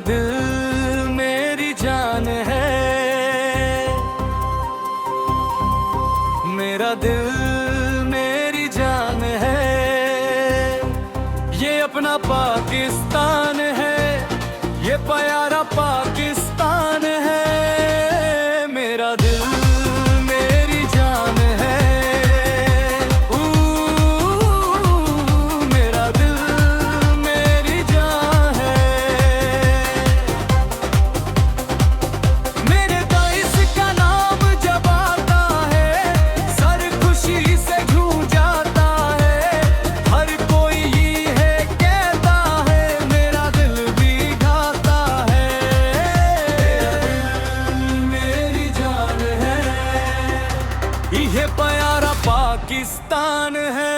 दिल मेरी जान है, मेरा दिल मेरी जान है। ये अपना पाकिस्तान है, ये प्यारा पाकिस्तान है। मेरा दिल मेरी जान है, मेरा दिल मेरी जान है। मेरे देश का नाम जब आता है, सर खुशी से झूम जाता है। हर कोई ये है कहता है, मेरा दिल भी गाता है। मेरी जान है, ये प्यारा पाकिस्तान है।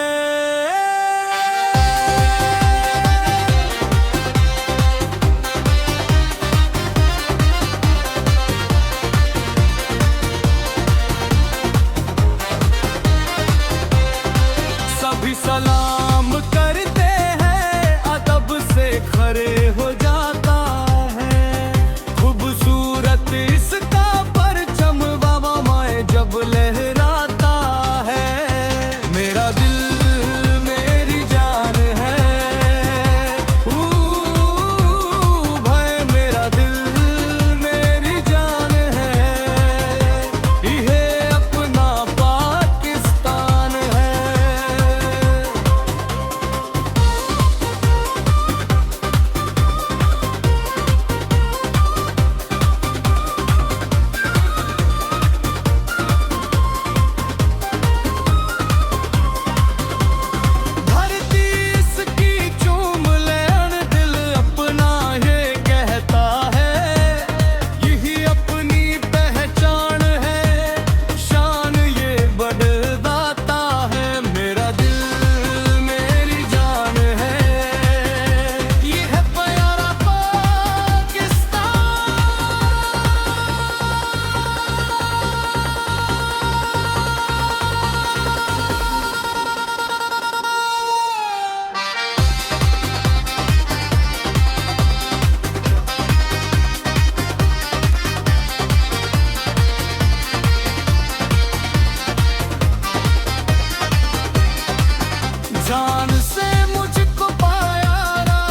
सभी सलाम करते हैं, अदब से खड़े हो जाता है। खूबसूरत इसका परचम बाबा माए जब लहराता है। मेरा दिल मेरी जान है, भाई मेरा दिल मेरी जान है। ये अपना पाकिस्तान है। धरती इसकी चूम लेन दिल अपना ये कहता है। यही अपनी पहचान है, शान ये बढ़ाता है। मेरा दिल मेरी जान है, ये है प्यारा पाकिस्तान। जान से मुझको प्यारा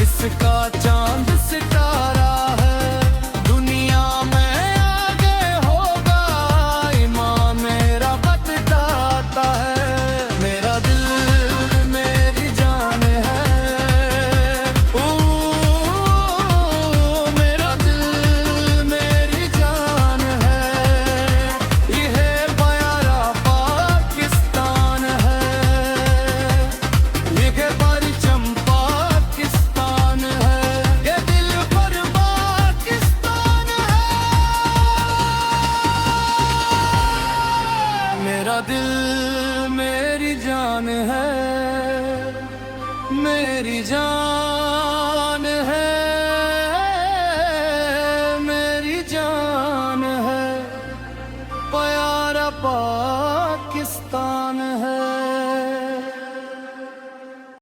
इसका चांद सितारा है। दुनिया में आगे होगा, ईमान मेरा बताता है। मेरा दिल मेरी जान है, मेरा दिल मेरी जान है। ये प्यारा पाकिस्तान है, ये परचम पाकिस्तान है। ये दिल पर पाकिस्तान है। मेरा दिल मेरी जान है, मेरी जान।